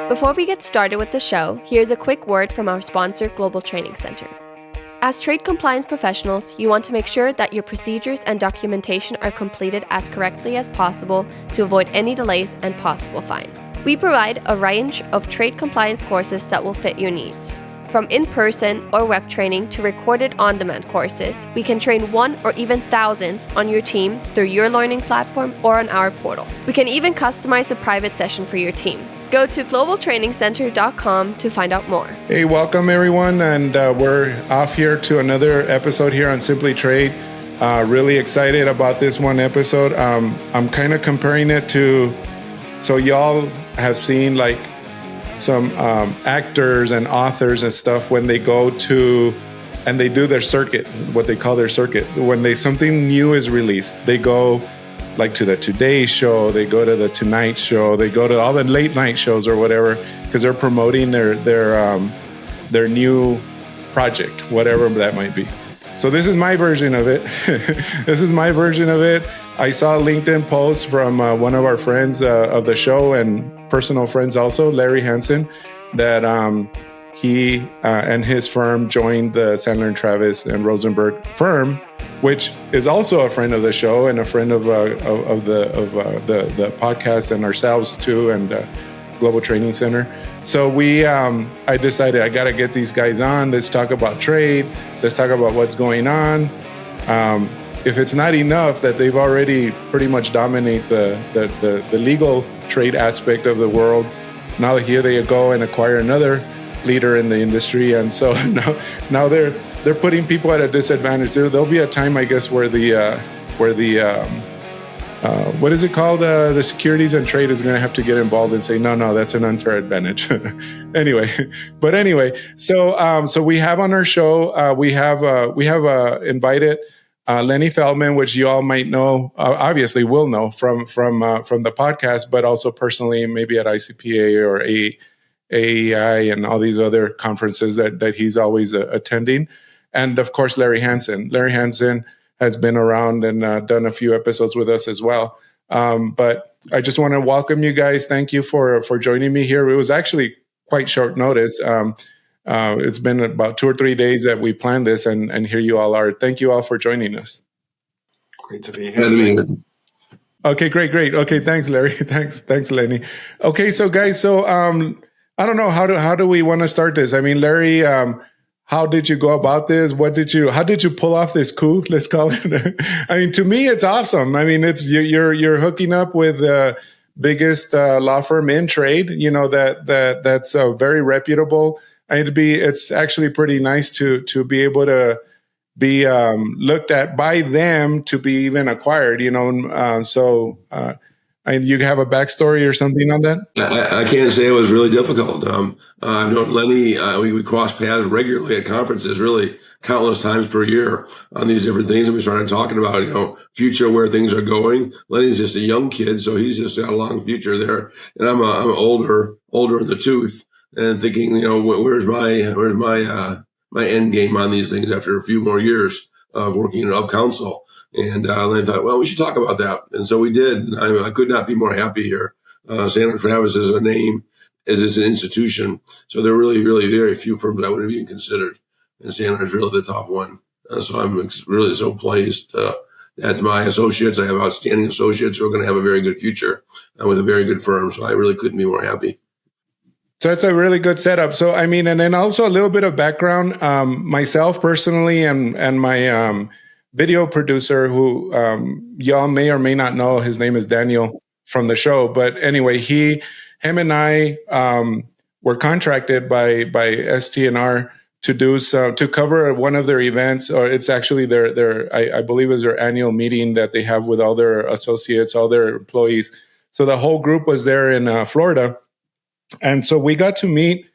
Before we get started with the show, here's a quick word from our sponsor, Global Training Center. As trade compliance professionals, you want to make sure that your procedures and documentation are completed as correctly as possible to avoid any delays and possible fines. We provide a range of trade compliance courses that will fit your needs. From in-person or web training to recorded on-demand courses, we can train one or even thousands on your team through your learning platform or on our portal. We can even customize a private session for your team. Go to globaltrainingcenter.com to find out more. Hey, welcome everyone, and we're off here to another episode here on SimplyTrade. Really excited about this one episode. I'm kind of comparing it to, so y'all have seen like some actors and authors and stuff when they go to and they do their circuit, what they call their circuit. When something new is released, they go like to the Today Show, they go to the Tonight Show, they go to all the late night shows or whatever, because they're promoting their new project, whatever that might be. So this is my version of it. I saw a LinkedIn post from one of our friends of the show and personal friends also, Larry Hansen, that he and his firm joined the Sandler and Travis and Rosenberg firm, which is also a friend of the show and a friend of the podcast and ourselves too, and Global Training Center. So I decided I got to get these guys on. Let's talk about trade. Let's talk about what's going on. If it's not enough that they've already pretty much dominate the legal trade aspect of the world, now here they go and acquire another leader in the industry, and so now they're putting people at a disadvantage. There'll be a time, I guess, where the what is it called? The Securities and Trade is going to have to get involved and say, no, that's an unfair advantage. Anyway, so we have on our show, we have invited Lenny Feldman, which you all might know, obviously will know from the podcast, but also personally, maybe at ICPA or AEI and all these other conferences that he's always attending. And of course, Larry Hansen. Larry Hansen has been around and done a few episodes with us as well. But I just want to welcome you guys. Thank you for joining me here. It was actually quite short notice. It's been about 2 or 3 days that we planned this, and here you all are. Thank you all for joining us. Great to be here. Okay, great. Okay, thanks, Larry. Thanks, Lenny. Okay, so guys, I don't know how do we want to start this? I mean, Larry, how did you go about this? How did you pull off this coup? Let's call it. I mean, to me, it's awesome. I mean, it's you're hooking up with the biggest law firm in trade. You know that's very reputable. And it's actually pretty nice to be able to be looked at by them to be even acquired. You know, and you have a backstory or something on that? I can't say it was really difficult. I've known Lenny. We cross paths regularly at conferences, really countless times per year on these different things. And we started talking about, future, where things are going. Lenny's just a young kid, so he's just got a long future there. And I'm older in the tooth, and thinking, where's my end game on these things after a few more years of working of counsel. And I thought, well, we should talk about that. And so we did. And I could not be more happy here. Sandler Travis is a name, as is an institution. So there are really, really very few firms I would have even considered. And Sandler is really the top one. So I'm really so pleased that my associates, I have outstanding associates who are going to have a very good future with a very good firm. So I really couldn't be more happy. So it's a really good setup. So, I mean, and then also a little bit of background, myself personally and my video producer who y'all may or may not know, his name is Daniel from the show. But anyway, him and I were contracted by STNR to cover one of their events, or it's actually I believe is their annual meeting that they have with all their associates, all their employees. So the whole group was there in Florida. And so we got to meet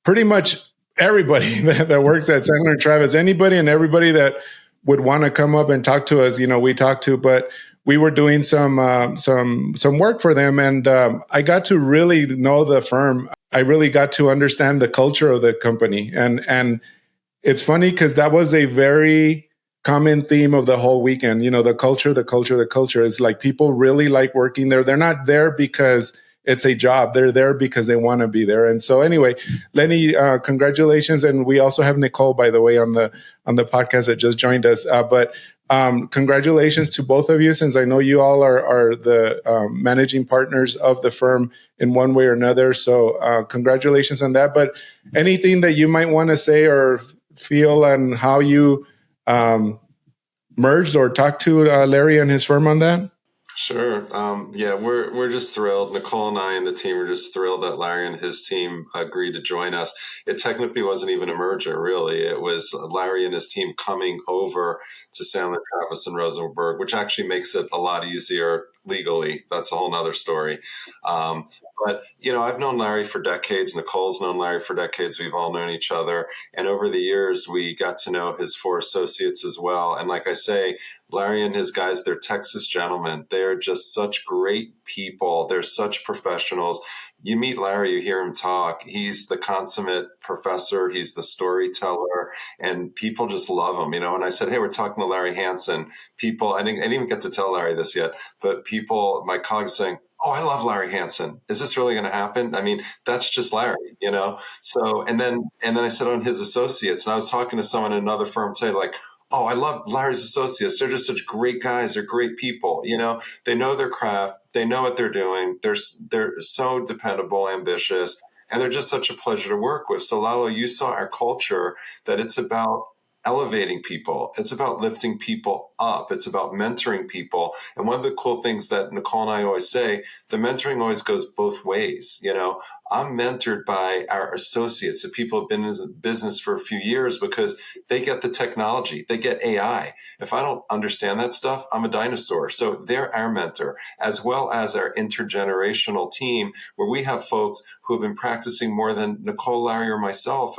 pretty much everybody that works at Sandler and Travis, anybody and everybody that would want to come up and talk to us. We talked to, but we were doing some work for them. And I got to really know the firm. I really got to understand the culture of the company. And it's funny because that was a very common theme of the whole weekend. The culture. It's like people really like working there. They're not there because it's a job. They're there because they want to be there. And so anyway, Lenny, congratulations. And we also have Nicole, by the way, on the podcast that just joined us. But congratulations to both of you, since I know you all are the managing partners of the firm in one way or another. So congratulations on that. But anything that you might want to say or feel on how you merged or talked to Larry and his firm on that? Sure. Yeah, we're just thrilled. Nicole and I and the team are just thrilled that Larry and his team agreed to join us. It technically wasn't even a merger, really. It was Larry and his team coming over to Sandler, Travis, and Rosenberg, which actually makes it a lot easier legally. That's a whole nother story. But, I've known Larry for decades. Nicole's known Larry for decades. We've all known each other. And over the years, we got to know his 4 associates as well. And like I say, Larry and his guys, they're Texas gentlemen. They're just such great people. They're such professionals. You meet Larry, you hear him talk. He's the consummate professor. He's the storyteller, and people just love him. And I said, hey, we're talking to Larry Hansen. People, I didn't even get to tell Larry this yet, but people, my colleagues saying, oh, I love Larry Hansen. Is this really going to happen? I mean, that's just Larry, So, and then I said on his associates, and I was talking to someone in another firm today, like, oh, I love Larry's associates. They're just such great guys. They're great people. They know their craft. They know what they're doing. They're so dependable, ambitious, and they're just such a pleasure to work with. So Lalo, you saw our culture, that it's about elevating people. It's about lifting people up. It's about mentoring people. And one of the cool things that Nicole and I always say, the mentoring always goes both ways. I'm mentored by our associates, the people who have been in business for a few years, because they get the technology, they get AI. If I don't understand that stuff, I'm a dinosaur. So they're our mentor, as well as our intergenerational team, where we have folks who have been practicing more than Nicole, Larry, or myself,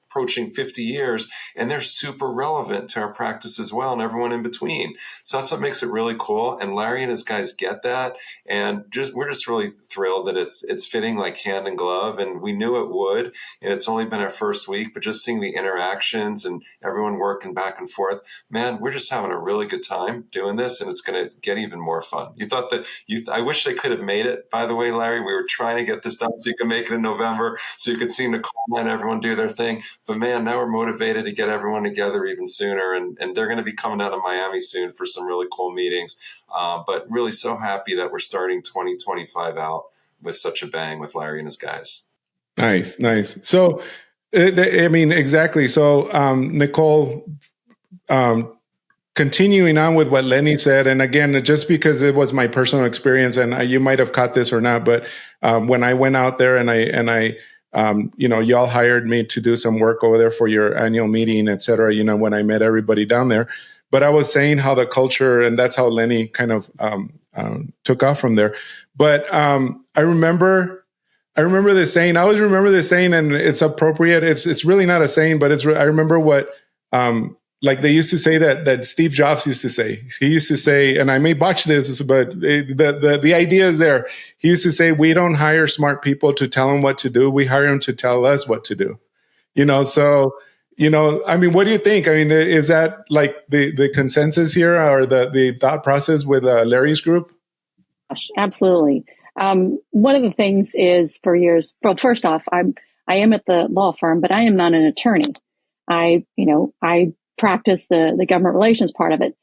approaching 50 years, and they're super relevant to our practice as well, and everyone in between. So that's what makes it really cool. And Larry and his guys get that, and we're just really thrilled that it's fitting like hand in glove. And we knew it would, and it's only been our first week, but just seeing the interactions and everyone working back and forth, man, we're just having a really good time doing this, and it's going to get even more fun. I wish they could have made it. By the way, Larry, we were trying to get this done so you can make it in November, so you could see Nicole and everyone do their thing. But man, now we're motivated to get everyone together even sooner. And they're going to be coming out of Miami soon for some really cool meetings. But really so happy that we're starting 2025 out with such a bang with Larry and his guys. Nice. So, exactly. So, Nicole, continuing on with what Lenny said, and again, just because it was my personal experience, and you might have caught this or not, but when I went out there and I y'all hired me to do some work over there for your annual meeting, et cetera, when I met everybody down there. But I was saying how the culture, and that's how Lenny kind of took off from there. But I remember this saying. I always remember this saying, and it's appropriate. It's really not a saying, but I remember what like they used to say that Steve Jobs used to say. He used to say, and I may botch this, but the idea is there. He used to say, we don't hire smart people to tell them what to do. We hire them to tell us what to do. So, what do you think? Is that like the consensus here, or the thought process with Larry's group? Absolutely. One of the things is for years, well, first off, I am at the law firm, but I am not an attorney. I practice the government relations part of it.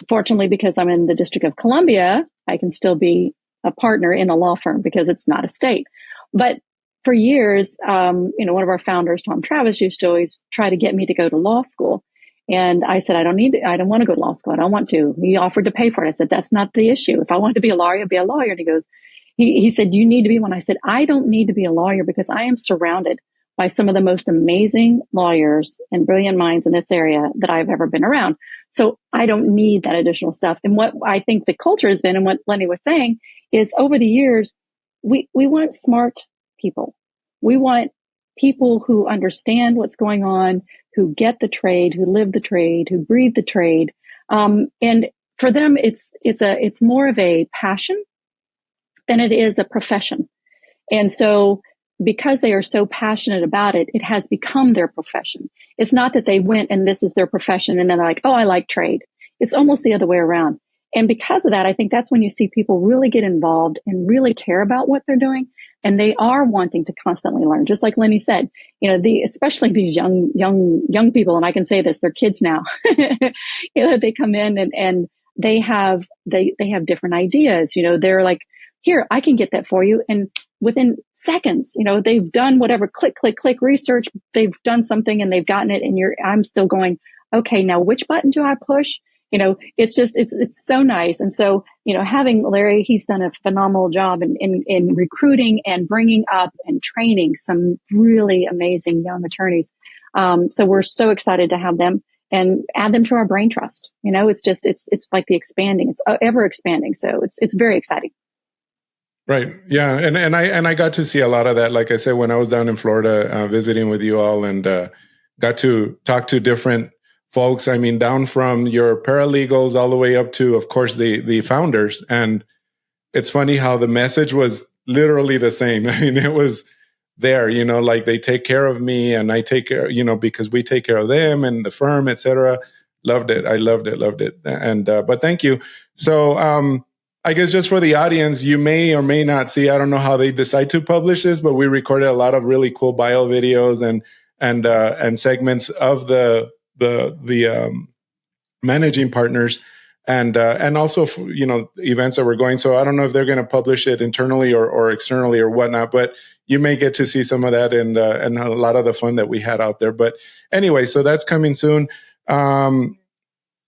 Fortunately, because I'm in the District of Columbia, I can still be a partner in a law firm because it's not a state. But for years, one of our founders, Tom Travis, used to always try to get me to go to law school. And I said, I don't want to go to law school. I don't want to. He offered to pay for it. I said, that's not the issue. If I wanted to be a lawyer, I'd be a lawyer. And he said, you need to be one. I said, I don't need to be a lawyer because I am surrounded by some of the most amazing lawyers and brilliant minds in this area that I've ever been around. So I don't need that additional stuff. And what I think the culture has been, and what Lenny was saying, is over the years, we want smart people. We want people who understand what's going on, who get the trade, who live the trade, who breathe the trade. And for them, it's more of a passion than it is a profession. And so because they are so passionate about it, it has become their profession. It's not that they went and this is their profession and then they're like, oh, I like trade. It's almost the other way around. And because of that, I think that's when you see people really get involved and really care about what they're doing. And they are wanting to constantly learn. Just like Lenny said, especially these young people, and I can say this, they're kids now. They come in and they have different ideas. They're like, here, I can get that for you. And within seconds, they've done whatever, click research. They've done something and they've gotten it. And I'm still going, okay, now which button do I push? It's so nice. And so, having Larry, he's done a phenomenal job in recruiting and bringing up and training some really amazing young attorneys. So we're so excited to have them and add them to our brain trust. It's like the expanding, it's ever expanding. So it's very exciting. Right. Yeah. And I got to see a lot of that. Like I said, when I was down in Florida, visiting with you all, and got to talk to different folks. I mean, down from your paralegals all the way up to, of course, the founders. And it's funny how the message was literally the same. I mean, it was there, like they take care of me and I take care, because we take care of them and the firm, et cetera. Loved it. I loved it. And, but thank you. So, I guess just for the audience, you may or may not see, I don't know how they decide to publish this, but we recorded a lot of really cool bio videos and segments of the managing partners and also, events that we're going. So I don't know if they're going to publish it internally or externally or whatnot, but you may get to see some of that and a lot of the fun that we had out there. But anyway, so that's coming soon.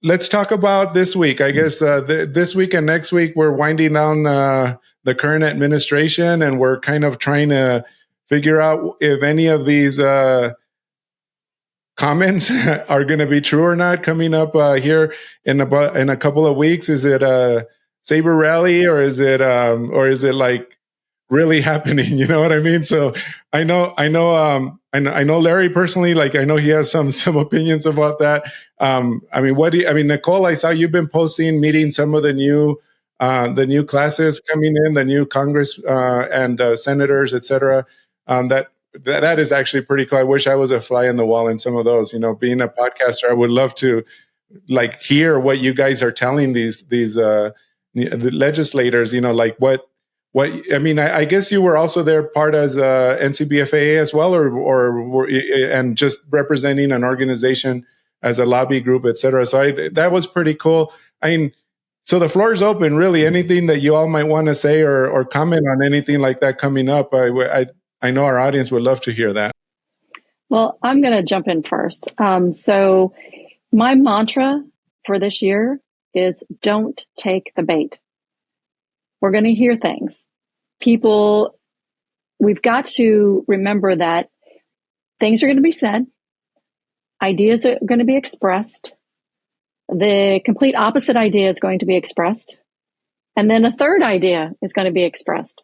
Let's talk about this week. I guess this week and next week, we're winding down the current administration, and we're kind of trying to figure out if any of these comments are going to be true or not coming up here in a couple of weeks. Is it a saber rally or is it like really happening? You know what I mean? So I know Larry personally, like I know he has some opinions about that. Nicole, I saw you've been posting, meeting some of the new classes coming in, the new Congress and senators, et cetera. That is actually pretty cool. I wish I was a fly in the wall in some of those. Being a podcaster, I would love to like hear what you guys are telling these the legislators. Like what. I mean, I guess you were also there part as NCBFAA as well, and just representing an organization as a lobby group, et cetera. So that was pretty cool. I mean, so the floor is open. Really, anything that you all might want to say or comment on anything like that coming up. I know our audience would love to hear that. Well, I'm going to jump in first. So my mantra for this year is don't take the bait. We're going to hear things. People, we've got to remember that things are going to be said. Ideas are going to be expressed. The complete opposite idea is going to be expressed. And then a third idea is going to be expressed.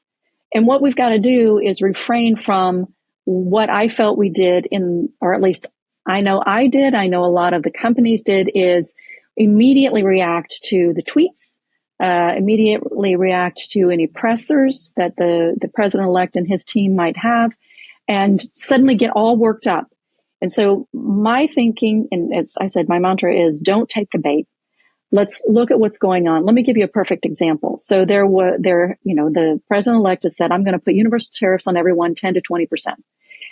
And what we've got to do is refrain from what I felt we did or at least I know I did, I know a lot of the companies did, is immediately react to the tweets, immediately react to any pressers that the president-elect and his team might have, and suddenly get all worked up. And so my thinking, and as I said, my mantra is don't take the bait. Let's look at what's going on. Let me give you a perfect example. So the president-elect has said, I'm going to put universal tariffs on everyone, 10 to 20%.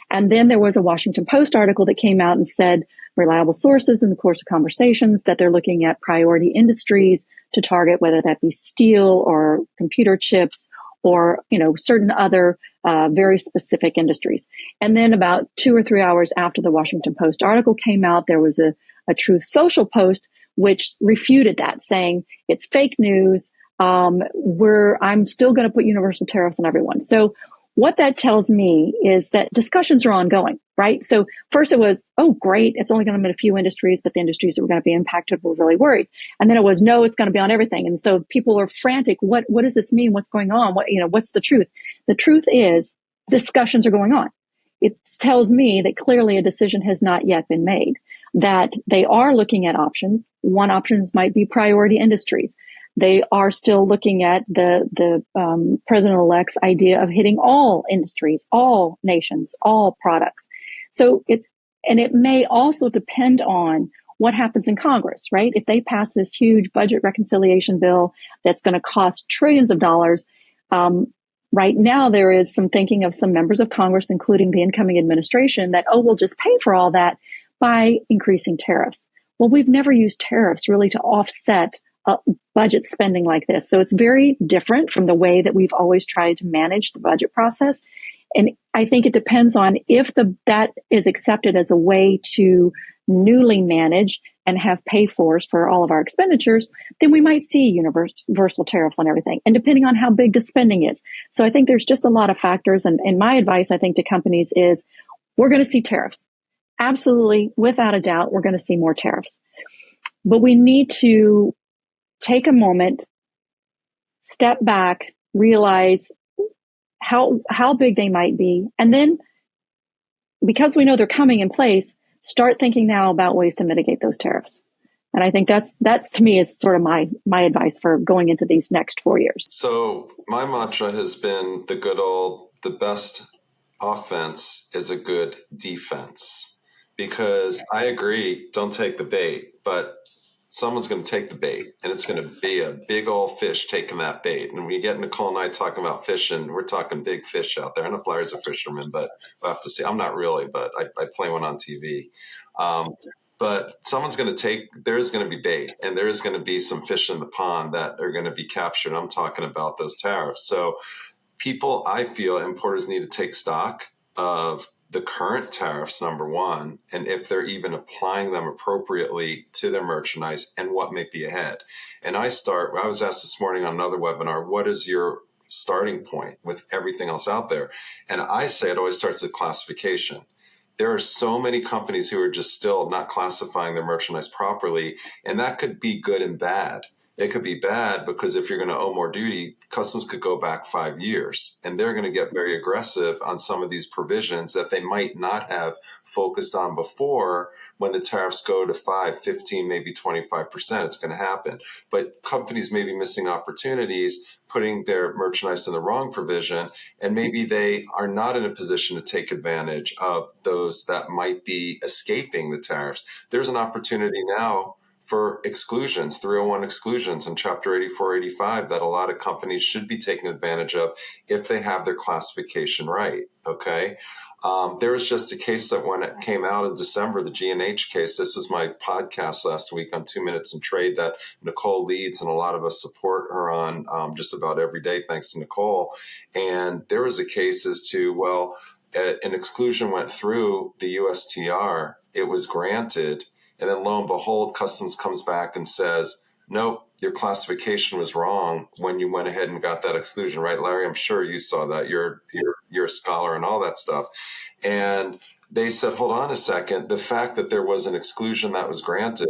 And then there was a Washington Post article that came out and said, reliable sources in the course of conversations, that they're looking at priority industries to target, whether that be steel or computer chips or, certain other very specific industries. And then about 2 or 3 hours after the Washington Post article came out, there was a Truth Social post which refuted that, saying it's fake news. I'm still going to put universal tariffs on everyone. So what that tells me is that discussions are ongoing, right? So first it was, oh, great, it's only going to be a few industries, but the industries that were going to be impacted were really worried. And then it was, no, it's going to be on everything. And so people are frantic. What does this mean? What's going on? What's the truth? The truth is discussions are going on. It tells me that clearly a decision has not yet been made, that they are looking at options. One option might be priority industries. They are still looking at the president-elect's idea of hitting all industries, all nations, all products. So it may also depend on what happens in Congress, right? If they pass this huge budget reconciliation bill that's going to cost trillions of dollars, right now there is some thinking of some members of Congress, including the incoming administration, that, we'll just pay for all that by increasing tariffs. Well, we've never used tariffs really to offset budget spending like this. So it's very different from the way that we've always tried to manage the budget process. And I think it depends on if that is accepted as a way to newly manage and have pay-fors for all of our expenditures, then we might see universal tariffs on everything, and depending on how big the spending is. So I think there's just a lot of factors. And my advice, I think, to companies is we're going to see tariffs. Absolutely, without a doubt, we're going to see more tariffs. But we need to take a moment, step back, realize how big they might be. And then, because we know they're coming in place, start thinking now about ways to mitigate those tariffs. And I think that's to me is sort of my advice for going into these next 4 years. So my mantra has been the best offense is a good defense, because I agree, don't take the bait, but someone's going to take the bait, and it's going to be a big old fish taking that bait. And when you get Nicole and I talking about fishing, we're talking big fish out there. I know Larry's a fisherman, but I have to see. I'm not really, but I play one on TV. But someone's going to there's going to be bait, and there's going to be some fish in the pond that are going to be captured. I'm talking about those tariffs. So I feel importers need to take stock of the current tariffs, number one, and if they're even applying them appropriately to their merchandise and what may be ahead. And I was asked this morning on another webinar, what is your starting point with everything else out there? And I say it always starts with classification. There are so many companies who are just still not classifying their merchandise properly, and that could be good and bad. It could be bad because if you're going to owe more duty, customs could go back 5 years, and they're going to get very aggressive on some of these provisions that they might not have focused on before. When the tariffs go to 5, 15, maybe 25%, it's going to happen. But companies may be missing opportunities, putting their merchandise in the wrong provision, and maybe they are not in a position to take advantage of those that might be escaping the tariffs. There's an opportunity now for exclusions, 301 exclusions in Chapter 84, 85 that a lot of companies should be taking advantage of if they have their classification right, okay? There was just a case that when it came out in December, the G&H case, this was my podcast last week on 2 Minutes in Trade that Nicole leads, and a lot of us support her on just about every day, thanks to Nicole. And there was a case as to, an exclusion went through the USTR, it was granted, and then lo and behold, Customs comes back and says, nope, your classification was wrong when you went ahead and got that exclusion, right, Larry? I'm sure you saw that. You're a scholar and all that stuff. And they said, hold on a second. The fact that there was an exclusion that was granted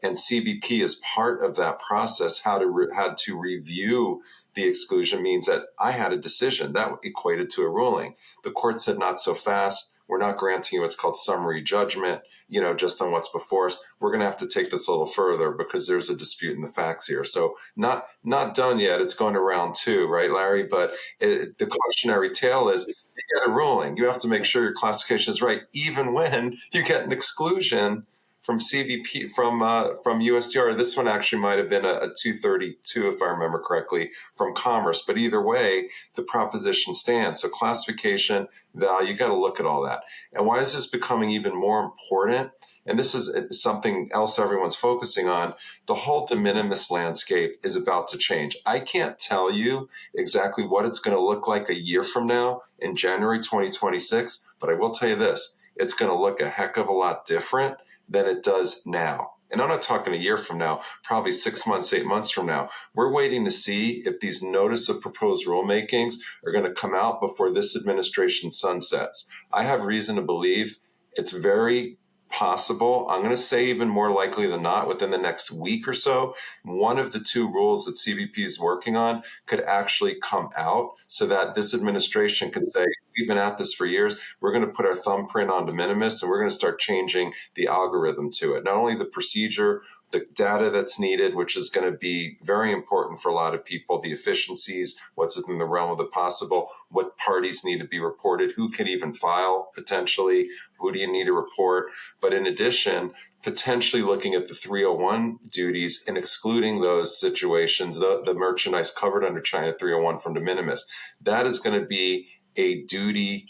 and CBP is part of that process, had to review the exclusion, means that I had a decision that equated to a ruling. The court said, not so fast. We're not granting you what's called summary judgment, just on what's before us. We're going to have to take this a little further because there's a dispute in the facts here. So not done yet. It's going to round 2, right, Larry? But the cautionary tale is you get a ruling. You have to make sure your classification is right, even when you get an exclusion from CBP, from USTR. This one actually might have been a 232, if I remember correctly, from Commerce. But either way, the proposition stands. So classification, value, you got to look at all that. And why is this becoming even more important? And this is something else everyone's focusing on. The whole de minimis landscape is about to change. I can't tell you exactly what it's going to look like a year from now in January 2026, but I will tell you this. It's going to look a heck of a lot different than it does now. And I'm not talking a year from now, probably 6 months, 8 months from now. We're waiting to see if these notice of proposed rulemakings are going to come out before this administration sunsets. I have reason to believe it's very possible, I'm going to say even more likely than not, within the next week or so, one of the 2 rules that CBP is working on could actually come out so that this administration can say, we've been at this for years. We're going to put our thumbprint on de minimis, and we're going to start changing the algorithm to it. Not only the procedure, the data that's needed, which is going to be very important for a lot of people, the efficiencies, what's within the realm of the possible, what parties need to be reported, who can even file potentially, who do you need to report. But in addition, potentially looking at the 301 duties and excluding those situations, the merchandise covered under China 301 from de minimis. That is going to be a duty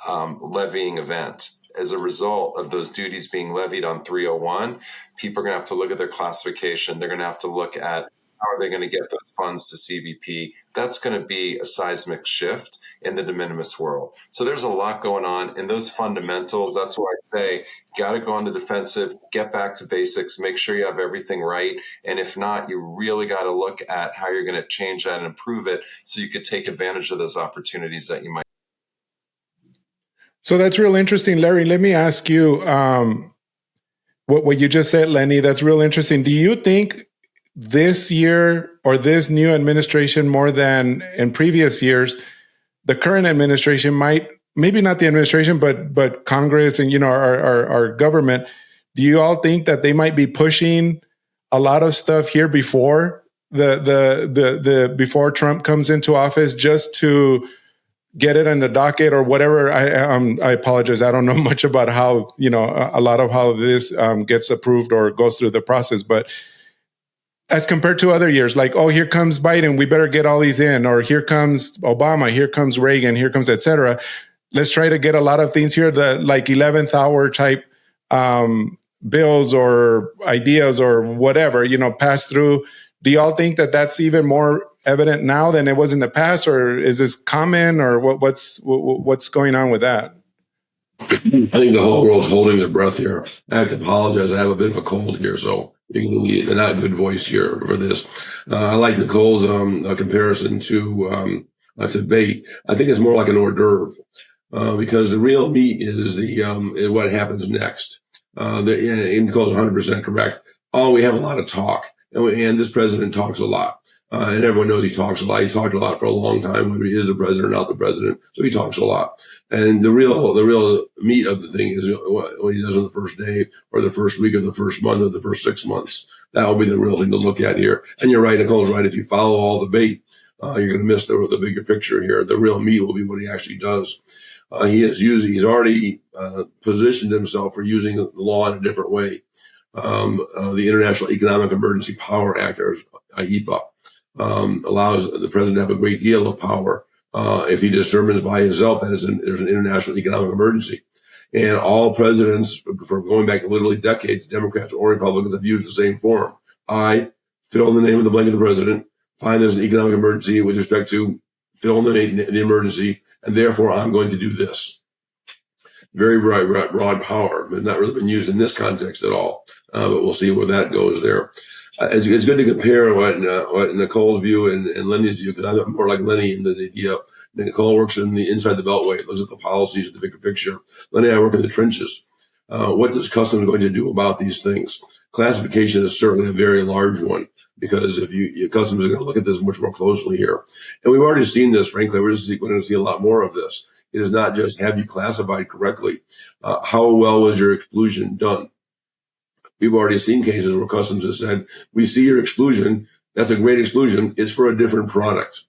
levying event. As a result of those duties being levied on 301, people are going to have to look at their classification. They're going to have to look at how are they going to get those funds to CBP. That's going to be a seismic shift in the de minimis world. So there's a lot going on, and those fundamentals, that's why I say, got to go on the defensive, get back to basics, make sure you have everything right. And if not, you really got to look at how you're going to change that and improve it so you could take advantage of those opportunities that you might. So that's real interesting, Larry. Let me ask you what you just said, Lenny. That's real interesting. Do you think this year or this new administration, more than in previous years, the current administration might, maybe not the administration, but Congress and our government, do you all think that they might be pushing a lot of stuff here before before Trump comes into office, just to get it on the docket or whatever? I apologize. I don't know much about how, a lot of how this gets approved or goes through the process, but as compared to other years, like, oh, here comes Biden, we better get all these in, or here comes Obama, here comes Reagan, here comes et cetera. Let's try to get a lot of things here, the like 11th hour type bills or ideas or whatever, pass through. Do y'all think that that's even more evident now than it was in the past, or is this common, or what's going on with that? I think the whole world's holding their breath here. I have to apologize. I have a bit of a cold here, so you can get a not good voice here for this. I like Nicole's comparison to bait. I think it's more like an hors d'oeuvre because the real meat is is what happens next. Nicole's 100% correct. We have a lot of talk, and this president talks a lot. And everyone knows he talks a lot. He's talked a lot for a long time, whether he is the president or not the president. So he talks a lot. And the real meat of the thing is what he does on the first day or the first week or the first month or the first 6 months. That will be the real thing to look at here. And you're right, Nicole's right. If you follow all the bait, you're going to miss the bigger picture here. The real meat will be what he actually does. He's already positioned himself for using the law in a different way. The International Economic Emergency Power Act, or IEPA, allows the president to have a great deal of power if he determines by himself that there's an international economic emergency. And all presidents, for going back literally decades, Democrats or Republicans, have used the same form. I fill in the name of the blank of the president, find there's an economic emergency with respect to fill in the emergency, and therefore I'm going to do this. Very broad power, but not really been used in this context at all. But we'll see where that goes there. It's good to compare what Nicole's view and Lenny's view, because I'm more like Lenny in the idea. Nicole works inside the Beltway, looks at the policies, the bigger picture. Lenny and I work in the trenches. What is Customs going to do about these things? Classification is certainly a very large one, because if Customs are going to look at this much more closely here. And we've already seen this, frankly. We're just going to see a lot more of this. It is not just have you classified correctly. How well was your exclusion done? We've already seen cases where Customs has said, we see your exclusion. That's a great exclusion. It's for a different product.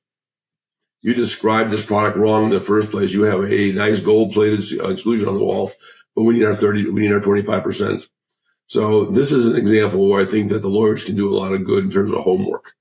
You described this product wrong in the first place. You have a nice gold-plated exclusion on the wall, but we need our 25%. So this is an example where I think that the lawyers can do a lot of good in terms of homework,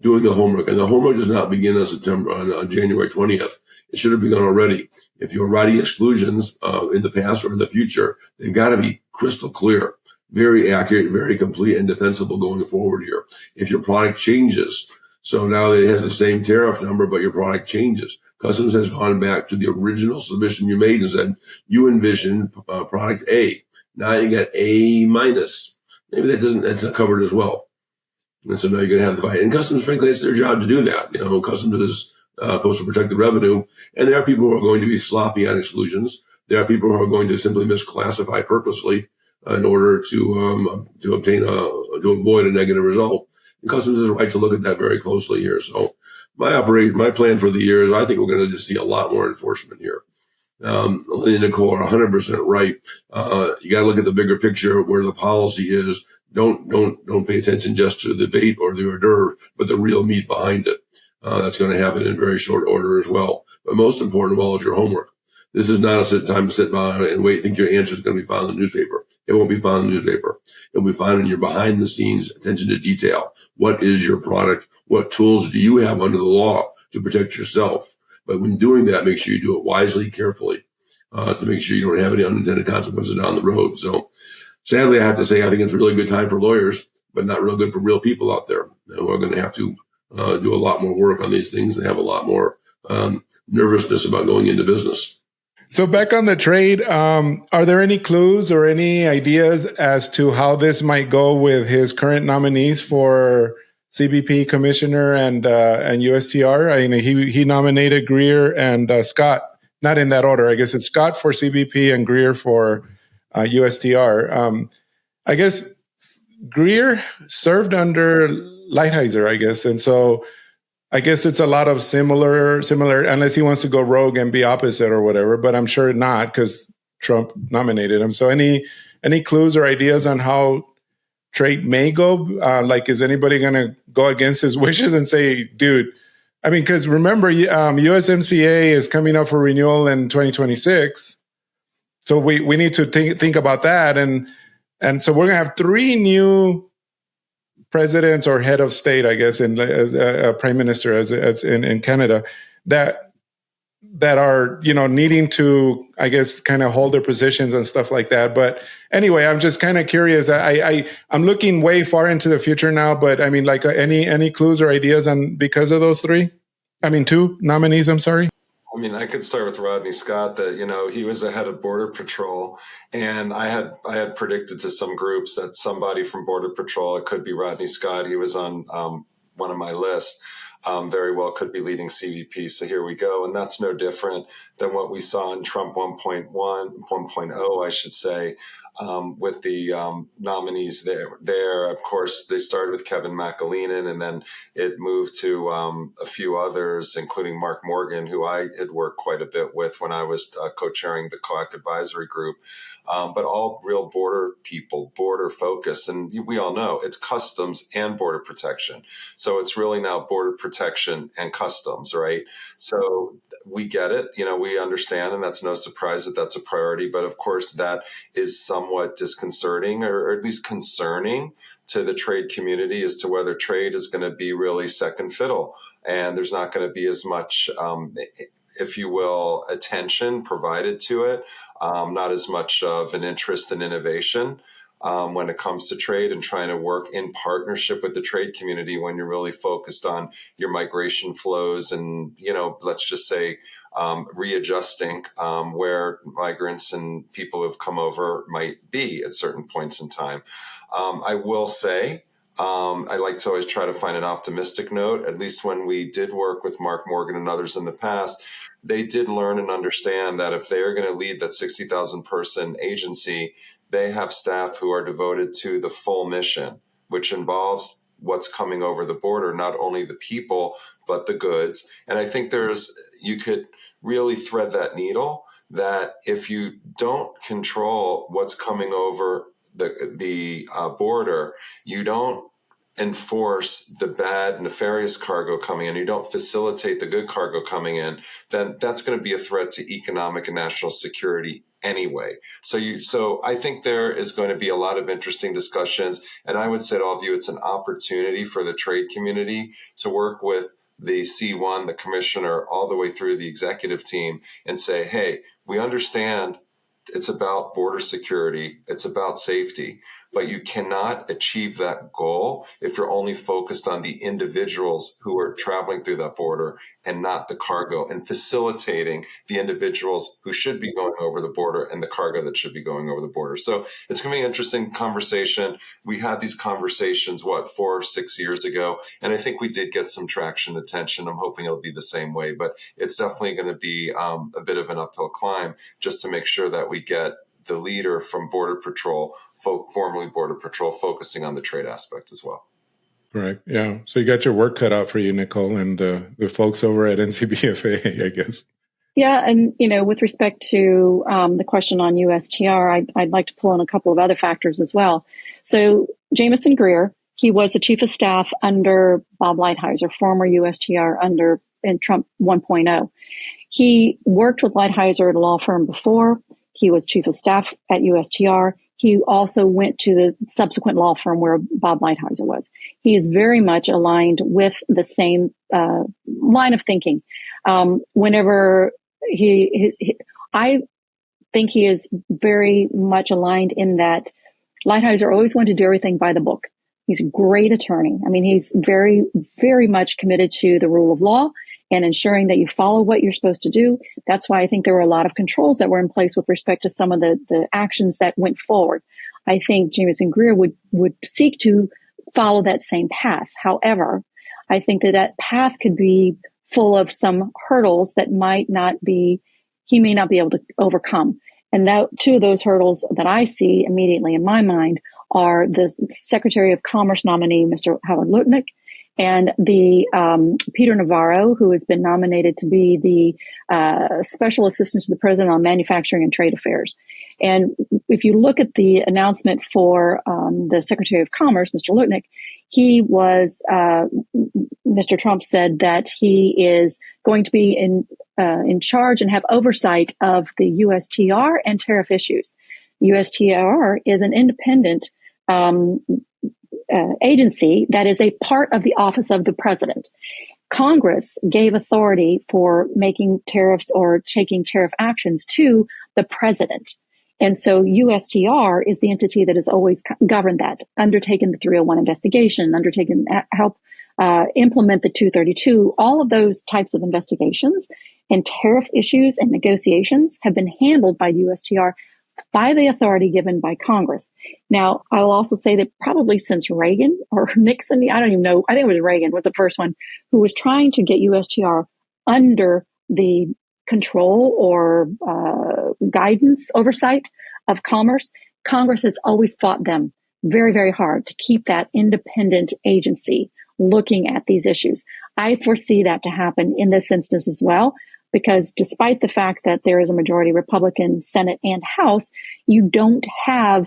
doing the homework. And the homework does not begin on January 20th. It should have begun already. If you're writing exclusions in the past or in the future, they've got to be crystal clear, very accurate, very complete, and defensible going forward here. If your product changes, so now it has the same tariff number, but your product changes, Customs has gone back to the original submission you made and said, you envision product A. Now you get A minus. Maybe that's not covered as well. And so now you're going to have the fight. And Customs, frankly, it's their job to do that. Customs is supposed to protect the revenue. And there are people who are going to be sloppy on exclusions. There are people who are going to simply misclassify purposely in order to avoid a negative result. And Customs has a right to look at that very closely here. So my plan for the year is I think we're going to just see a lot more enforcement here. Lenny and Nicole are 100% right. You got to look at the bigger picture where the policy is. Don't pay attention just to the bait or the hors d'oeuvre, but the real meat behind it. That's going to happen in very short order as well. But most important of all is your homework. This is not a time to sit down and wait, think your answer is going to be found in the newspaper. It won't be found in the newspaper. It'll be found in your behind the scenes attention to detail. What is your product? What tools do you have under the law to protect yourself? But when doing that, make sure you do it wisely, carefully, to make sure you don't have any unintended consequences down the road. So sadly, I have to say, I think it's a really good time for lawyers, but not real good for real people out there who are going to have to do a lot more work on these things and have a lot more nervousness about going into business. So back on the trade, are there any clues or any ideas as to how this might go with his current nominees for CBP commissioner and USTR? I mean, he nominated Greer and Scott, not in that order. I guess it's Scott for CBP and Greer for USTR. I guess Greer served under Lighthizer, I guess, and so I guess it's a lot of similar, unless he wants to go rogue and be opposite or whatever. But I'm sure not, because Trump nominated him. So any clues or ideas on how trade may go? Like, is anybody going to go against his wishes and say, dude? I mean, because remember, USMCA is coming up for renewal in 2026. So we need to think about that, and so we're going to have 3 new presidents or head of state, I guess, as a prime minister, as in Canada, that are needing to, I guess, kind of hold their positions and stuff like that. But anyway, I'm just kind of curious. I'm looking way far into the future now, but I mean, like, any clues or ideas on because of those 2 nominees? I'm sorry. I mean, I could start with Rodney Scott that, he was the head of Border Patrol, and I had predicted to some groups that somebody from Border Patrol, it could be Rodney Scott. He was on one of my lists. Very well could be leading CBP. So here we go. And that's no different than what we saw in Trump 1.0, I should say, with the nominees there. Of course, they started with Kevin McAleenan, and then it moved to a few others, including Mark Morgan, who I had worked quite a bit with when I was co-chairing the COAC advisory group. But all real border people, border focus. And we all know it's customs and border protection. So it's really now border protection and customs, right? So we get it, we understand, and that's no surprise that that's a priority. But of course, that is somewhat disconcerting, or at least concerning to the trade community, as to whether trade is going to be really second fiddle. And there's not going to be as much, if you will, attention provided to it, not as much of an interest in innovation when it comes to trade, and trying to work in partnership with the trade community when you're really focused on your migration flows and, let's just say readjusting where migrants and people who've come over might be at certain points in time. I will say, I like to always try to find an optimistic note. At least when we did work with Mark Morgan and others in the past, they did learn and understand that if they're going to lead that 60,000 person agency, they have staff who are devoted to the full mission, which involves what's coming over the border, not only the people, but the goods. And I think you could really thread that needle, that if you don't control what's coming over the border, you don't enforce the bad, nefarious cargo coming in, you don't facilitate the good cargo coming in, then that's going to be a threat to economic and national security anyway. So I think there is going to be a lot of interesting discussions, and I would say to all of you, it's an opportunity for the trade community to work with the C1, the commissioner, all the way through the executive team, and say, hey, we understand it's about border security, it's about safety, but you cannot achieve that goal if you're only focused on the individuals who are traveling through that border and not the cargo, and facilitating the individuals who should be going over the border and the cargo that should be going over the border. So it's going to be an interesting conversation. We had these conversations, 4 or 6 years ago, and I think we did get some traction, attention. I'm hoping it'll be the same way, but it's definitely going to be a bit of an uphill climb, just to make sure that we get the leader from Border Patrol, formerly Border Patrol, focusing on the trade aspect as well. Right. Yeah. So you got your work cut out for you, Nicole, and the folks over at NCBFA, I guess. Yeah, and with respect to the question on USTR, I'd like to pull in a couple of other factors as well. So Jamison Greer, he was the chief of staff under Bob Lighthizer, former USTR in Trump 1.0. He worked with Lighthizer at a law firm before. He was chief of staff at USTR. He also went to the subsequent law firm where Bob Lighthizer was. He is very much aligned with the same line of thinking. Whenever I think he is very much aligned in that Lighthizer always wanted to do everything by the book. He's a great attorney. I mean, he's very, very much committed to the rule of law and ensuring that you follow what you're supposed to do. That's why I think there were a lot of controls that were in place with respect to some of the actions that went forward. I think Jamison Greer would seek to follow that same path. However, I think that path could be full of some hurdles that he may not be able to overcome. And two of those hurdles that I see immediately in my mind are the Secretary of Commerce nominee, Mr. Howard Lutnick, and the Peter Navarro, who has been nominated to be the Special Assistant to the President on Manufacturing and Trade Affairs. And if you look at the announcement for the Secretary of Commerce, Mr. Lutnick, Mr. Trump said that he is going to be in charge and have oversight of the USTR and tariff issues. USTR is an independent agency that is a part of the office of the president. Congress gave authority for making tariffs or taking tariff actions to the president. And so USTR is the entity that has always governed that, undertaken the 301 investigation, help implement the 232. All of those types of investigations and tariff issues and negotiations have been handled by USTR by the authority given by Congress. Now, I will also say that probably since Reagan or Nixon, I don't even know, I think it was Reagan was the first one who was trying to get USTR under the control or guidance, oversight of commerce. Congress has always fought them very, very hard to keep that independent agency looking at these issues. I foresee that to happen in this instance as well, because despite the fact that there is a majority Republican Senate and House, you don't have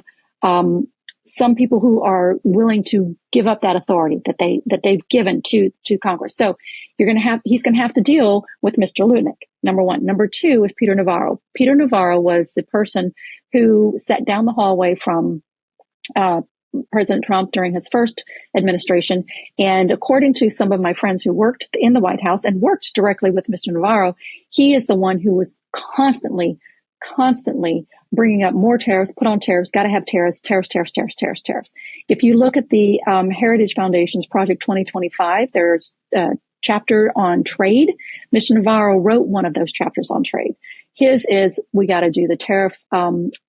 some people who are willing to give up that authority that they've given to Congress. So he's going to have to deal with Mr. Lutnick, number one. Number two is Peter Navarro. Peter Navarro was the person who sat down the hallway from President Trump during his first administration. And according to some of my friends who worked in the White House and worked directly with Mr. Navarro, he is the one who was constantly bringing up more tariffs, put on tariffs, got to have tariffs. If you look at the Heritage Foundation's Project 2025, there's a chapter on trade. Mr. Navarro wrote one of those chapters on trade. His is, we got to do the Tariff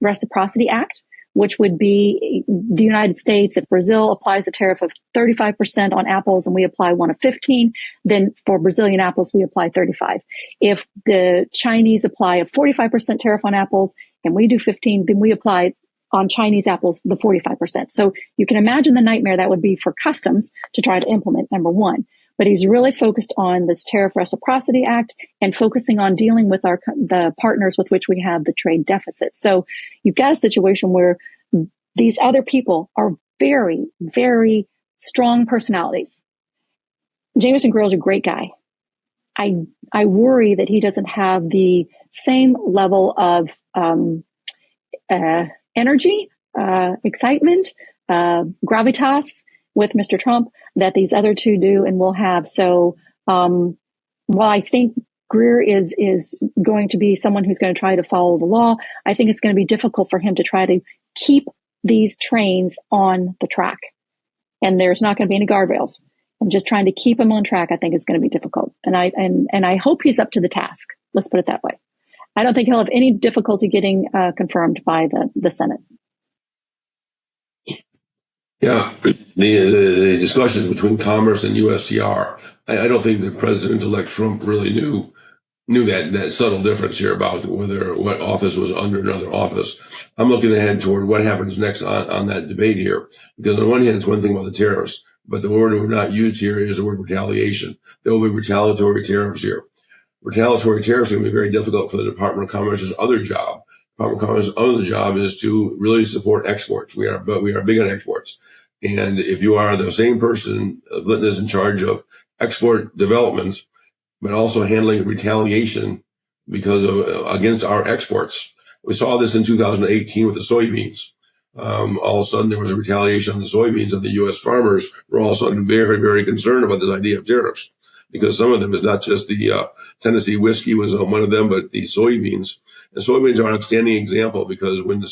Reciprocity Act, which would be the United States. If Brazil applies a tariff of 35% on apples and we apply one of 15, then for Brazilian apples, we apply 35. If the Chinese apply a 45% tariff on apples and we do 15, then we apply on Chinese apples the 45%. So you can imagine the nightmare that would be for customs to try to implement, number one. But he's really focused on this Tariff Reciprocity Act and focusing on dealing with the partners with which we have the trade deficit. So you've got a situation where these other people are very, very strong personalities. Jamison Greer is a great guy. I worry that he doesn't have the same level of energy, excitement, gravitas with Mr. Trump that these other two do and will have. So while I think Greer is going to be someone who's going to try to follow the law, I think it's going to be difficult for him to try to keep these trains on the track. And there's not going to be any guardrails. And just trying to keep him on track, I think is going to be difficult. And I hope he's up to the task. Let's put it that way. I don't think he'll have any difficulty getting confirmed by the Senate. Yeah, the discussions between Commerce and USTR, I don't think that President-elect Trump really knew that subtle difference here about what office was under another office. I'm looking ahead toward what happens next on that debate here, because on one hand, it's one thing about the tariffs, but the word we're not used here is the word retaliation. There will be retaliatory tariffs here. retaliatory tariffs are going to be very difficult for the Department of Commerce's other job. Department of Commerce's other job is to really support exports. We are big on exports. And if you are the same person that is in charge of export development, but also handling retaliation because of against our exports, we saw this in 2018 with the soybeans. All of a sudden, there was a retaliation on the soybeans, and the U.S. farmers were all of a sudden very, very concerned about this idea of tariffs, because some of them is not just the Tennessee whiskey was one of them, but the soybeans. And soybeans are an outstanding example, because when the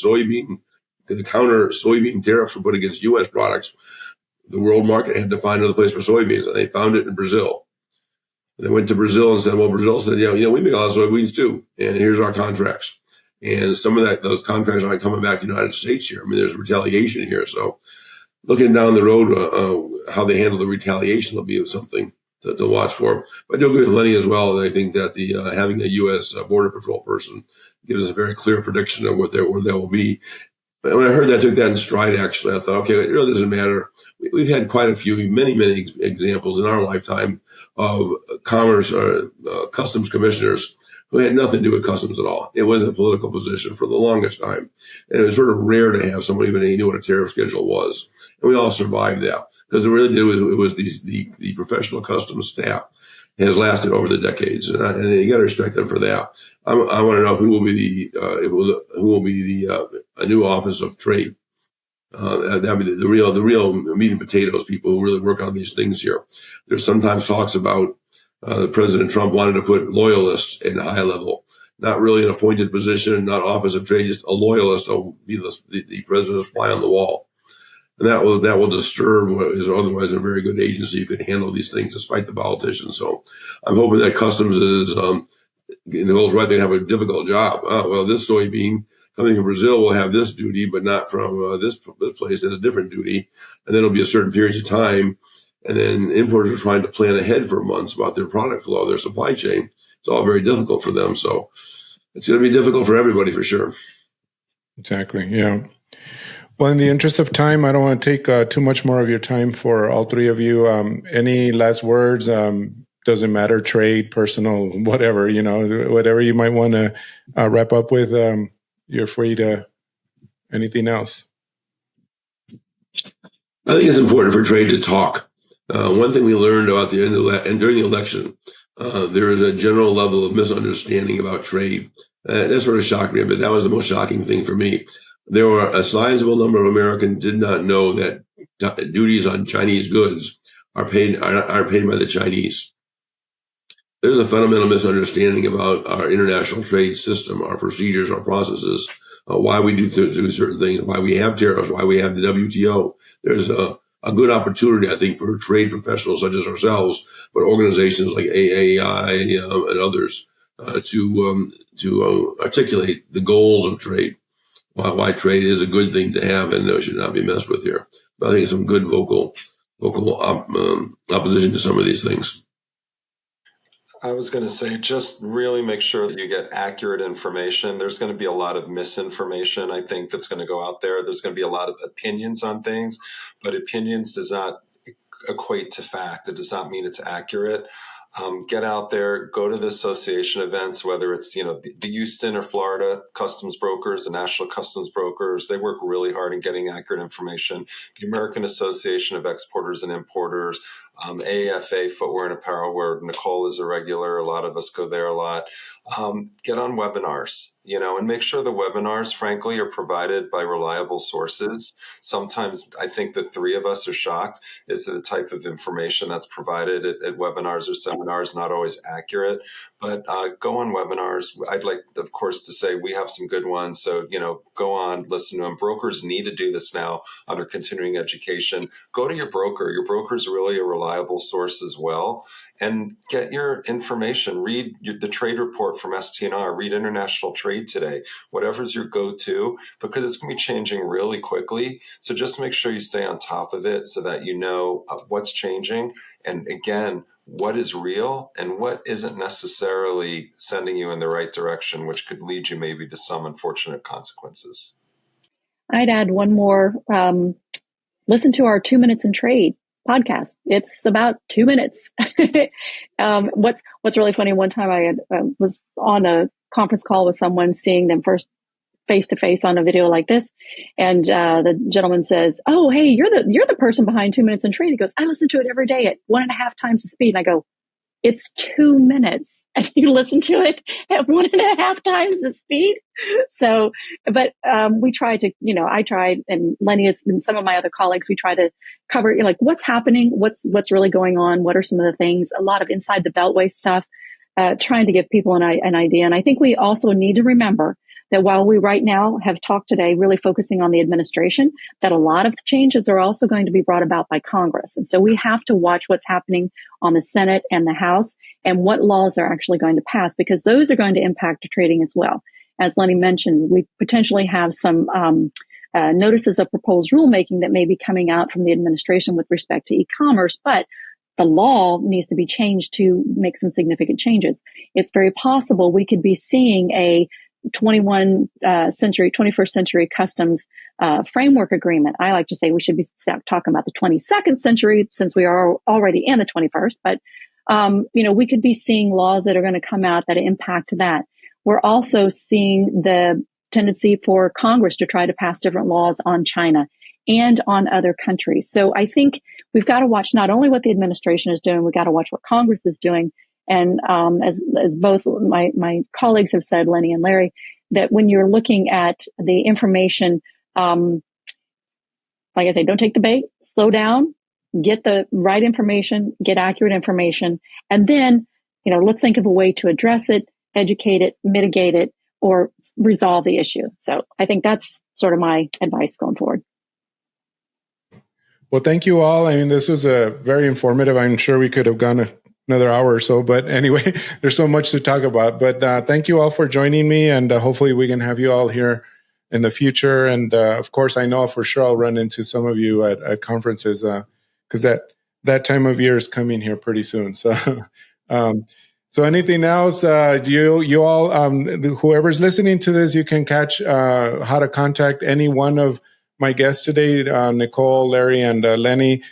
counter soybean tariffs were put against U.S. products, the world market had to find another place for soybeans, and they found it in Brazil. They went to Brazil and said, well, Brazil said, we make a lot of soybeans too, and here's our contracts. And some of those contracts aren't coming back to the United States here. I mean, there's retaliation here. So looking down the road, how they handle the retaliation will be something to watch for. But I do agree with Lenny as well. I think that the having a U.S. Border Patrol person gives us a very clear prediction of where they will be. But when I heard that, I took that in stride, actually. I thought, okay, it really doesn't matter. We've had quite a few, many examples in our lifetime of commerce or customs commissioners who had nothing to do with customs at all. It was a political position for the longest time. And it was sort of rare to have somebody who knew what a tariff schedule was. And we all survived that, because it really did it was the professional customs staff has lasted over the decades, and you got to respect them for that. I want to know who will be a new Office of Trade. That'd be the real meat and potatoes people who really work on these things here. There's sometimes talks about President Trump wanted to put loyalists in high level, not really an appointed position, not Office of Trade, just a loyalist to be the president's fly on the wall. And that will disturb what is otherwise a very good agency who can handle these things despite the politicians. So I'm hoping that Customs is Nicole's right, they have a difficult job. Well, this soybean coming from Brazil will have this duty, but not from this place. There's a different duty, and then it'll be a certain periods of time. And then importers are trying to plan ahead for months about their product flow, their supply chain. It's all very difficult for them. So it's going to be difficult for everybody for sure. Exactly. Yeah. Well, in the interest of time, I don't want to take too much more of your time for all three of you. Any last words? Doesn't matter, trade, personal, whatever, whatever you might want to wrap up with. You're free to anything else. I think it's important for trade to talk. One thing we learned about during the election, there is a general level of misunderstanding about trade. That sort of shocked me, but that was the most shocking thing for me. There were a sizable number of Americans did not know that duties on Chinese goods are paid by the Chinese. There's a fundamental misunderstanding about our international trade system, our procedures, our processes, why we do certain things, why we have tariffs, why we have the WTO. There's a good opportunity, I think, for trade professionals such as ourselves, but organizations like AAI and others to articulate the goals of trade, why trade is a good thing to have and should not be messed with here. But I think some good vocal opposition to some of these things. I was going to say, just really make sure that you get accurate information. There's going to be a lot of misinformation, I think, that's going to go out there. There's going to be a lot of opinions on things, but opinions does not equate to fact. It does not mean it's accurate. Get out there, go to the association events, whether it's, the Houston or Florida customs brokers, the national customs brokers, they work really hard in getting accurate information. The American Association of Exporters and Importers, AFA Footwear and Apparel, where Nicole is a regular, a lot of us go there a lot. Get on webinars, and make sure the webinars, frankly, are provided by reliable sources. Sometimes I think the three of us are shocked as to the type of information that's provided at webinars or seminars, not always accurate. But go on webinars. I'd like, of course, to say we have some good ones. So, go on, listen to them. Brokers need to do this now under continuing education. Go to your broker. Your broker is really a reliable source as well. And get your information. Read the trade report from STNR. Read International Trade Today. Whatever's your go-to, because it's going to be changing really quickly. So just make sure you stay on top of it so that you know what's changing. And again, what is real and what isn't necessarily sending you in the right direction, which could lead you maybe to some unfortunate consequences. I'd add one more. Listen to our 2 Minutes in Trade podcast. It's about 2 minutes. What's really funny, one time I was on a conference call with someone, seeing them first face to face on a video like this, and the gentleman says, "Oh, hey, you're the person behind 2 Minutes in Trade." He goes, "I listen to it every day at 1.5 times the speed." And I go, "It's 2 minutes and you listen to it at 1.5 times the speed." So, but we tried to, I tried, and Lenny and some of my other colleagues, we try to cover, like, what's happening, what's really going on, what are some of the things, a lot of inside the beltway stuff, trying to give people an idea. And I think we also need to remember that while we right now have talked today really focusing on the administration, that a lot of the changes are also going to be brought about by Congress. And so we have to watch what's happening on the Senate and the House and what laws are actually going to pass, because those are going to impact trading as well. As Lenny mentioned, we potentially have some notices of proposed rulemaking that may be coming out from the administration with respect to e-commerce, but the law needs to be changed to make some significant changes. It's very possible we could be seeing a 21st century customs framework agreement. I like to say we should be talking about the 22nd century, since we are already in the 21st. But we could be seeing laws that are going to come out that impact that. We're also seeing the tendency for Congress to try to pass different laws on China and on other countries. So I think we've got to watch not only what the administration is doing, we've got to watch what Congress is doing. And as both my colleagues have said, Lenny and Larry, that when you're looking at the information, like I say, don't take the bait, slow down, get the right information, get accurate information, and then, let's think of a way to address it, educate it, mitigate it, or resolve the issue. So I think that's sort of my advice going forward. Well, thank you all. I mean, this was very informative. I'm sure we could have gone another hour or so, but anyway, there's so much to talk about. But thank you all for joining me, and hopefully we can have you all here in the future. And of course, I know for sure I'll run into some of you at conferences, because that time of year is coming here pretty soon. So, so anything else? You all, whoever's listening to this, you can catch how to contact any one of my guests today, Nicole, Larry, and Lenny.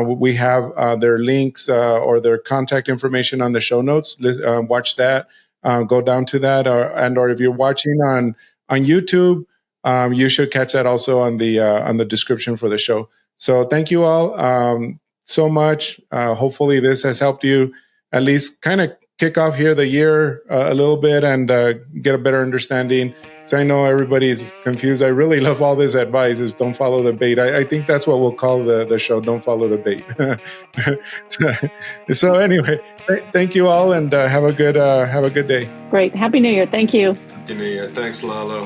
We have their links or their contact information on the show notes. Watch that. Go down to that, or if you're watching on YouTube, you should catch that also on the description for the show. So thank you all so much. Hopefully this has helped you at least kind of kick off here the year a little bit and get a better understanding. So I know everybody's confused. I really love all this advice, is don't follow the bait. I think that's what we'll call the show, Don't Follow the Bait. So anyway, thank you all, and have a good day. Great. Happy New Year. Thank you. Happy New Year. Thanks, Lalo.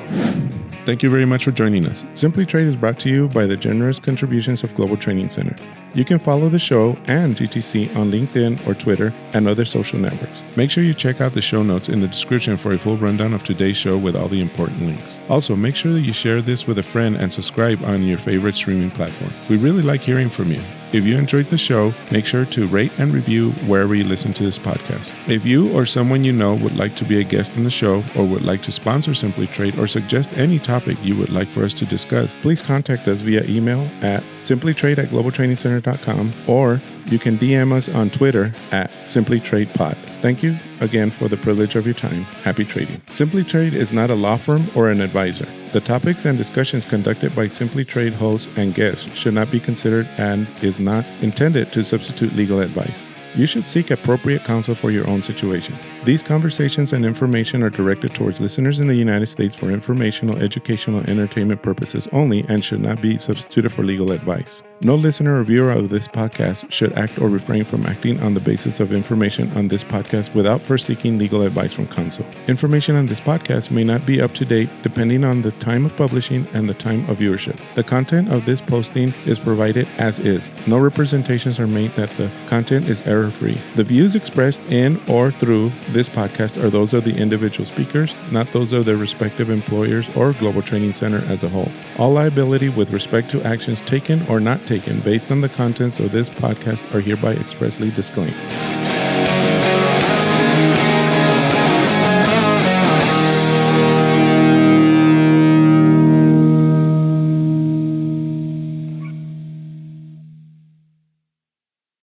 Thank you very much for joining us. SimplyTrade is brought to you by the generous contributions of Global Training Center. You can follow the show and GTC on LinkedIn or Twitter and other social networks. Make sure you check out the show notes in the description for a full rundown of today's show with all the important links. Also, make sure that you share this with a friend and subscribe on your favorite streaming platform. We really like hearing from you. If you enjoyed the show, make sure to rate and review wherever you listen to this podcast. If you or someone you know would like to be a guest on the show, or would like to sponsor SimplyTrade, or suggest any topic you would like for us to discuss, please contact us via email at simplytrade@globaltrainingcenter.com, or you can DM us on Twitter at SimplyTradePod. Thank you again for the privilege of your time. Happy trading. SimplyTrade is not a law firm or an advisor. The topics and discussions conducted by SimplyTrade hosts and guests should not be considered and is not intended to substitute legal advice. You should seek appropriate counsel for your own situations. These conversations and information are directed towards listeners in the United States for informational, educational, and entertainment purposes only, and should not be substituted for legal advice. No listener or viewer of this podcast should act or refrain from acting on the basis of information on this podcast without first seeking legal advice from counsel. Information on this podcast may not be up to date depending on the time of publishing and the time of viewership. The content of this posting is provided as is. No representations are made that the content is error-free. The views expressed in or through this podcast are those of the individual speakers, not those of their respective employers or Global Training Center as a whole. All liability with respect to actions taken or not taken based on the contents of this podcast are hereby expressly disclaimed.